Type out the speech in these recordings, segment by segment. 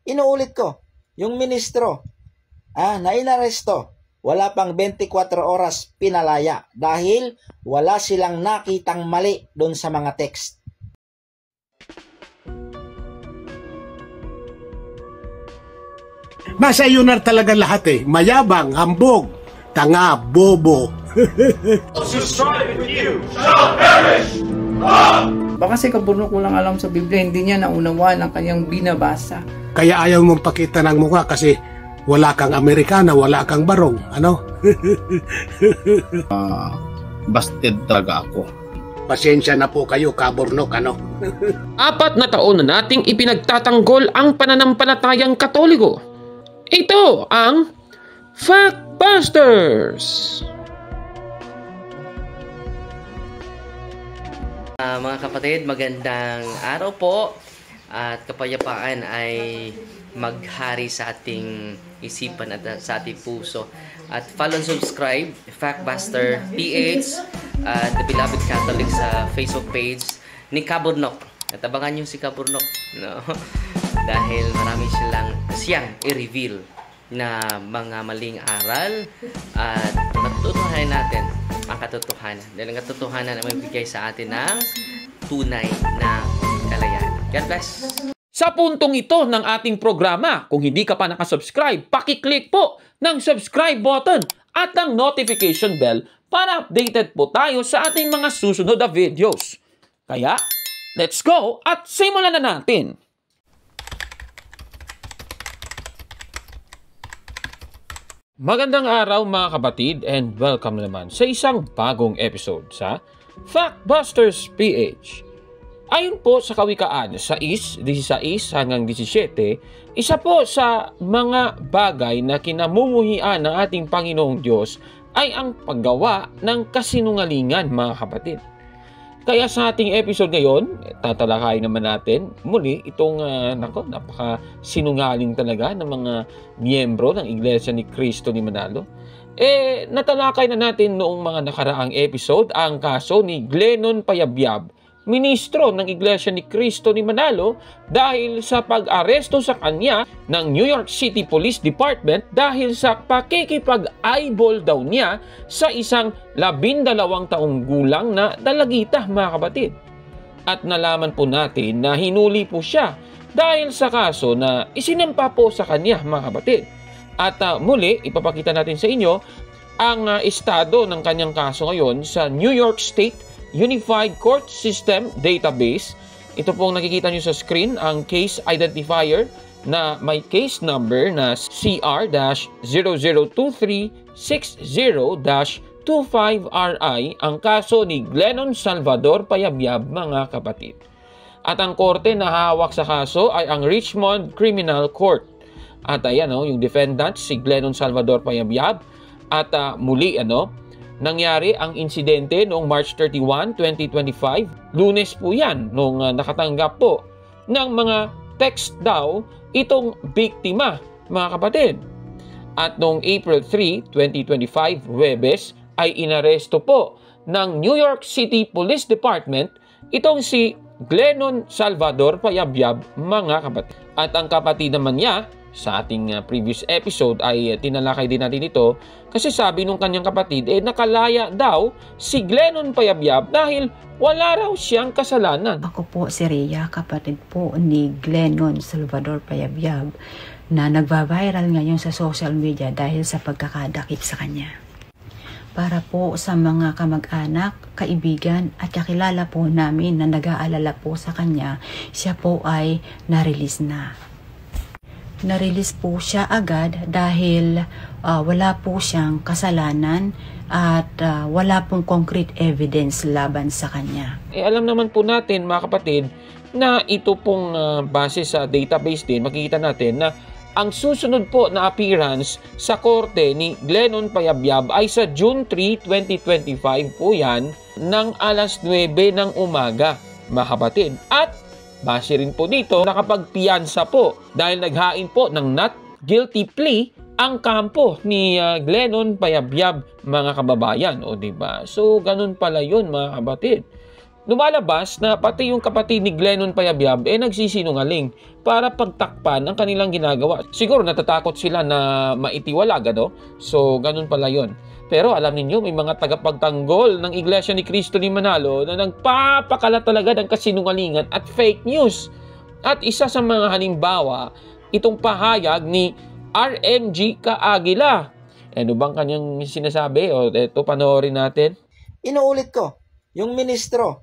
Inuulit ko, yung ministro na inaresto, wala pang 24 oras pinalaya dahil wala silang nakitang mali doon sa mga text. Nasa iyo na talaga lahat mayabang, hambog, tanga, bobo. Baka si Kaburnok walang alam sa Biblia, hindi niya naunawaan ang kanyang binabasa. Kaya ayaw mong pakita ng mukha kasi wala kang Amerikana, wala kang barong, ano? Busted talaga ako. Pasensya na po kayo, Kaburnok, ano? 4 na taon na nating ipinagtatanggol ang pananampalatayang Katoliko. Ito ang Factbusters! Mga kapatid, magandang araw po at kapayapaan ay maghari sa ating isipan at sa ating puso. At follow and subscribe, Factbuster PH at The Beloved Catholic sa Facebook page ni Kaburnok. At abangan nyo si Kaburnok, no? Dahil marami siyang i-reveal na mga maling aral at matutuhanan natin ang katotohanan. Dahil ang katotohanan ay magbigay sa atin ng tunay na kalayaan. God bless! Sa puntong ito ng ating programa, kung hindi ka pa nakasubscribe, pakiclick po ng subscribe button at ang notification bell para updated po tayo sa ating mga susunod na videos. Kaya, let's go at simulan na natin! Magandang araw mga kapatid and welcome naman sa isang bagong episode sa Factbusters PH. Ayon po sa Kawikaan 6:16 hanggang 17, isa po sa mga bagay na kinamumuhian ng ating Panginoong Diyos ay ang paggawa ng kasinungalingan mga kapatid. Kaya sa ating episode ngayon, tatalakayin naman natin muli itong napaka-sinungaling talaga ng mga miyembro ng Iglesia ni Cristo ni Manalo. Natalakay na natin noong mga nakaraang episode ang kaso ni Glennon Payabyab, ministro ng Iglesia ni Cristo ni Manalo, dahil sa pag-aresto sa kanya ng New York City Police Department dahil sa pakikipag-eyeball daw niya sa isang 12 taong gulang na dalagita mga kapatid. At nalaman po natin na hinuli po siya dahil sa kaso na isinampa po sa kanya mga kapatid. At muli, ipapakita natin sa inyo ang estado ng kanyang kaso ngayon sa New York State Unified Court System Database. Ito pong nakikita nyo sa screen, ang case identifier na may case number na CR-002360-25RI, ang kaso ni Glennon Salvador Payabyab mga kapatid. At ang korte na hawak sa kaso ay ang Richmond Criminal Court. At ayan yung defendant si Glennon Salvador Payabyab. At muli nangyari ang insidente noong March 31, 2025. Lunes po yan, nung nakatanggap po ng mga text daw itong biktima, mga kapatid. At noong April 3, 2025, Huwebes, ay inaresto po ng New York City Police Department itong si Glennon Salvador Payabyab, mga kapatid. At ang kapatid naman niya, sa ating previous episode ay tinalakay din natin ito kasi sabi nung kanyang kapatid nakalaya daw si Glennon Payabyab dahil wala raw siyang kasalanan. Ako po si Rhea, kapatid po ni Glennon Salvador Payabyab na nagva-viral ngayon sa social media dahil sa pagkakadakip sa kanya. Para po sa mga kamag-anak, kaibigan at kakilala po namin na nag-aalala po sa kanya, siya po ay na-release na. Na-release po siya agad dahil wala po siyang kasalanan at wala pong concrete evidence laban sa kanya. Alam naman po natin mga kapatid na ito pong base sa database din, makikita natin na ang susunod po na appearance sa korte ni Glennon Payabyab ay sa June 3, 2025 po yan ng alas 9 ng umaga mga kapatid. At base rin po dito, nakapagpiyansa po dahil naghain po ng not guilty plea ang kampo ni Glennon Payabyab mga kababayan. O diba? So, ganun pala yun mga kapatid. lumalabas na pati yung kapatid ni Glennon Payabyab nagsisinungaling para pagtakpan ang kanilang ginagawa. Siguro natatakot sila na maitiwalag, ano? So, ganun pala yun. Pero alam niyo, may mga tagapagtanggol ng Iglesia ni Cristo ni Manalo na nagpapakalat talaga ng kasinungalingan at fake news. At isa sa mga halimbawa, itong pahayag ni RMG Kaagila. Ano bang kanyang sinasabi? O, ito, panoorin natin. Inuulit ko, yung ministro,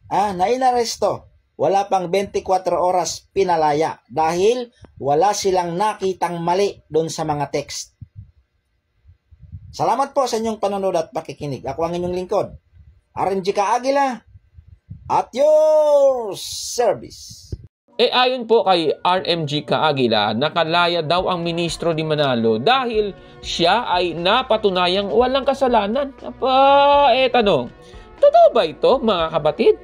na inaresto, wala pang 24 oras pinalaya dahil wala silang nakitang mali doon sa mga text. Salamat po sa inyong panonood at pakikinig. Ako ang inyong lingkod, RMG Kaagila, at your service. Ayon po kay RMG Kaagila, nakalaya daw ang ministro ni Manalo dahil siya ay napatunayang walang kasalanan. Tanong, totoo ba ito, mga kapatid?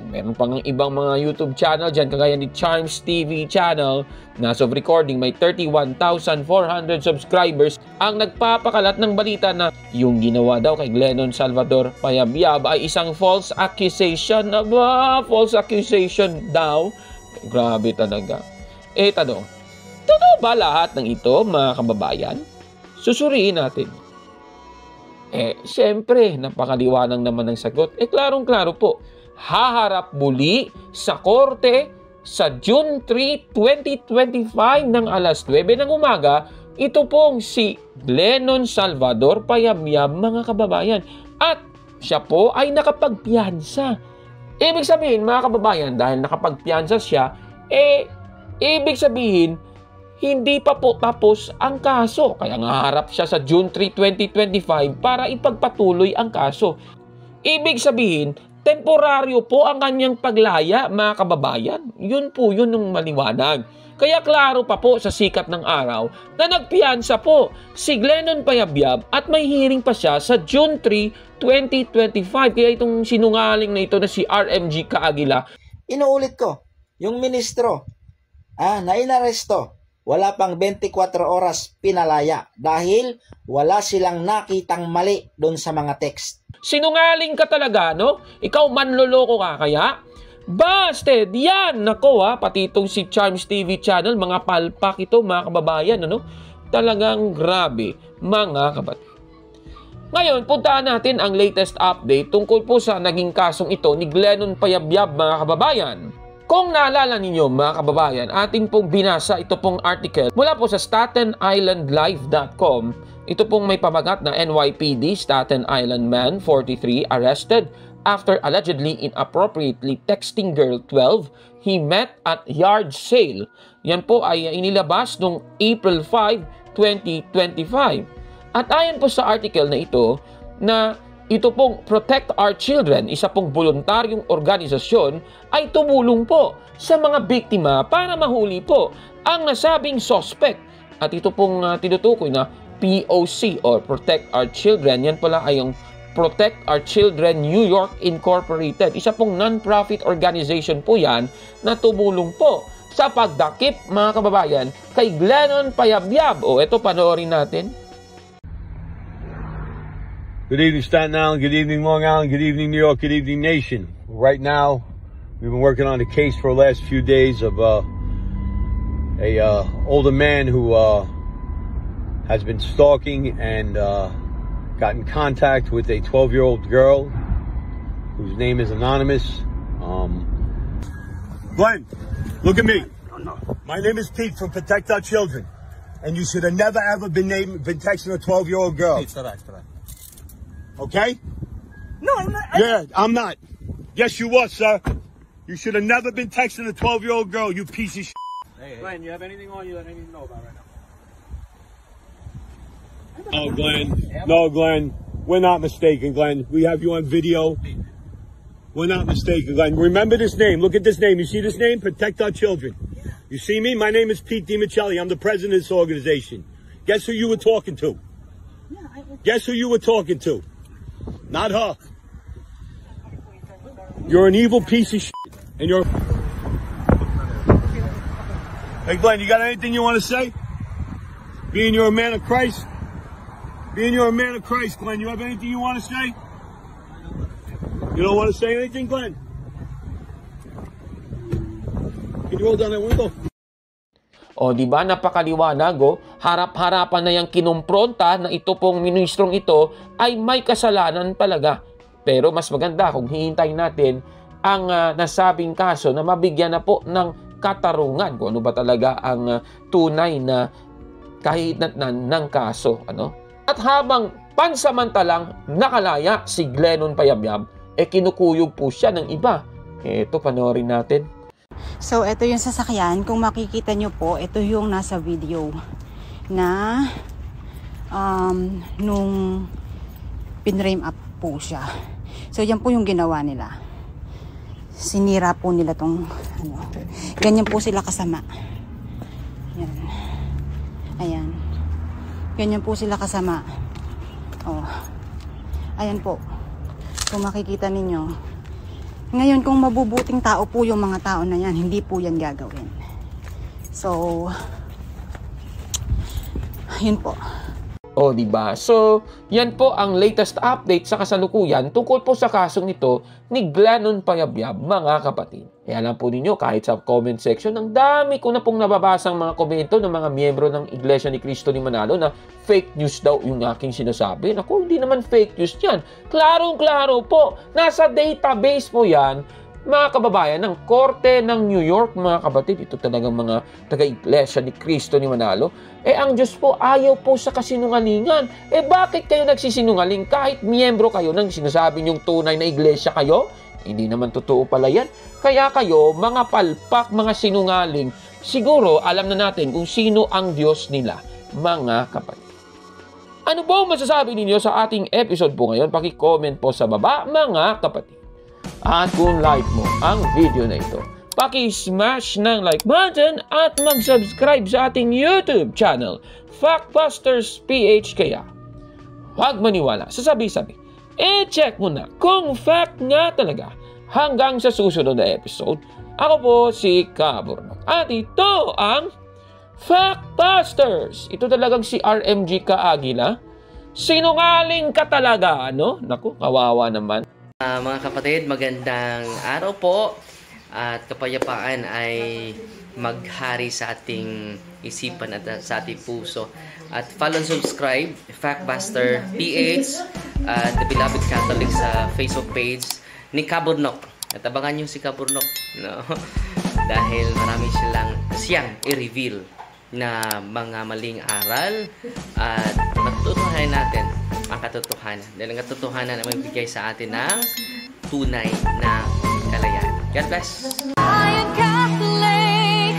Meron pang ibang mga YouTube channel dyan, kagaya ni Charms TV channel, na as of recording may 31,400 subscribers, ang nagpapakalat ng balita na yung ginawa daw kay Glennon Salvador Payabyab ay isang false accusation. False accusation daw. Grabe talaga. Tanong, totoo ba lahat ng ito, mga kababayan? Susuriin natin. Siyempre, napakaliwanag naman ng sagot. Klarong-klaro po. Haharap muli sa korte sa June 3, 2025 ng alas 9 ng umaga. Ito pong si Glennon Salvador Payabyab, mga kababayan. At siya po ay nakapagpiyansa. Ibig sabihin, mga kababayan, dahil nakapagpiyansa siya, ibig sabihin, hindi pa po tapos ang kaso. Kaya nga harap siya sa June 3, 2025 para ipagpatuloy ang kaso. Ibig sabihin, temporaryo po ang kanyang paglaya, mga kababayan. Yun po yun ng maliwanag. Kaya klaro pa po sa sikat ng araw na nagpiyansa po si Glennon Payabyab at may hearing pa siya sa June 3, 2025. Kaya itong sinungaling na ito na si RMG Kaagila. Inuulit ko, yung ministro, na inaresto, wala pang 24 oras pinalaya dahil wala silang nakitang mali doon sa mga text. Sinungaling ka talaga, no? Ikaw manloloko ka kaya? Busted! Yan! Nako pati itong si Charms TV channel, mga palpak ito, mga kababayan, ano? Talagang grabe, mga kapatid. Ngayon, puntaan natin ang latest update tungkol po sa naging kasong ito ni Glennon Payabyab, mga kababayan. Kung naalala ninyo, mga kababayan, ating pong binasa ito pong article mula po sa StatenIslandLive.com. Ito pong may pamagat na NYPD Staten Island man 43 arrested after allegedly inappropriately texting girl 12 he met at yard sale. Yan po ay inilabas noong April 5, 2025. At ayon po sa article na ito pong Protect Our Children, isa pong voluntaryong organisasyon, ay tumulong po sa mga biktima para mahuli po ang nasabing suspect. At ito pong tinutukoy na POC or Protect Our Children, yan pala ay yung Protect Our Children New York Incorporated. Isa pong non-profit organization po yan na tumulong po sa pagdakip, mga kababayan, kay Glennon Payabyab. Ito, panoorin natin. Good evening, Staten Island. Good evening, Long Island. Good evening, New York. Good evening, nation. Right now, we've been working on a case for the last few days of a older man who has been stalking and got in contact with a 12-year-old girl whose name is anonymous. Glenn, look at me. My name is Pete from Protect Our Children, and you should have never ever been texting a 12-year-old girl. It's all right. Okay? No, I'm not. Yeah, I'm not. Yes, you was, sir. You should have never been texting a 12-year-old girl, you piece of shit. Hey, Glenn, you have anything on you that I need to know about right now? Oh, Glenn. No, Glenn. We're not mistaken, Glenn. We have you on video. We're not mistaken, Glenn. Remember this name. Look at this name. You see this name? Protect Our Children. You see me? My name is Pete DiMichelli. I'm the president of this organization. Guess who you were talking to? Guess who you were talking to? Not her. You're an evil piece of shit. And you're... Hey, Glenn, you got anything you want to say? Being you're a man of Christ? Being you're a man of Christ, Glenn, you have anything you want to say? You don't want to say anything, Glenn? Can you roll down that window? O, di ba, napakaliwanag, harap-harapan na yung kinumpronta na ito pong ministrong ito ay may kasalanan talaga. Pero mas maganda kung hihintayin natin ang nasabing kaso na mabigyan na po ng katarungan kung ano ba talaga ang tunay na kahinatnan ng kaso. Ano? At habang pansamantalang nakalaya si Glennon Payabyab, kinukuyog po siya ng iba. Ito, panoorin natin. So, ito yung sasakyan. Kung makikita nyo po, ito yung nasa video na nung pinrame up po siya. So, yan po yung ginawa nila. Sinira po nila tong ganyan po sila kasama. Yan. Ayan. Ganyan po sila kasama. Oh. Ayan po. Kung makikita ninyo. Ngayon, kung mabubuting tao po yung mga tao na yan, hindi po yan gagawin. So, yun po. O, diba? So, yan po ang latest update sa kasalukuyan tungkol po sa kasong ito ni Glennon Payabyab, mga kapatid. Kaya alam po ninyo, kahit sa comment section, ang dami ko na pong nababasang mga komento ng mga miyembro ng Iglesia ni Cristo ni Manalo na fake news daw yung aking sinasabi. Naku, hindi naman fake news yan. Klarong-klaro po. Nasa database po yan, mga kababayan, ng Korte ng New York, mga kapatid. Ito talagang mga taga-Iglesia ni Cristo ni Manalo. Ang Diyos po, ayaw po sa kasinungalingan. Bakit kayo nagsisinungaling kahit miyembro kayo ng sinasabi niyong tunay na iglesia kayo? Hindi naman totoo pala yan. Kaya kayo, mga palpak, mga sinungaling, siguro alam na natin kung sino ang Diyos nila, mga kapatid. Ano po masasabi ninyo sa ating episode po ngayon? Paki-comment po sa baba, mga kapatid. At kung like mo ang video na ito, paki-smash ng like button at mag-subscribe sa ating YouTube channel, Factbusters PH. Kaya, huwag maniwala sa sabi-sabi. check mo na kung fact nga talaga. Hanggang sa susunod na episode, ako po si Kaburnok. At ito ang Factbusters. Ito talagang si RMG Kaagila. Sinungaling ka talaga, ano? Naku, kawawa naman. Mga kapatid, magandang araw po. At kapayapaan ay maghari sa ating isipan at sa ating puso. At follow and subscribe, Factbuster PH at The Beloved Catholic sa Facebook page ni Kaburnok. At abangan nyo si Kaburnok, no? Dahil marami siyang i-reveal na mga maling aral at matutuhanan natin ang katotohanan. Dahil ang katotohanan na magbigay sa atin ng tunay na kalayaan. God bless! I am Catholic.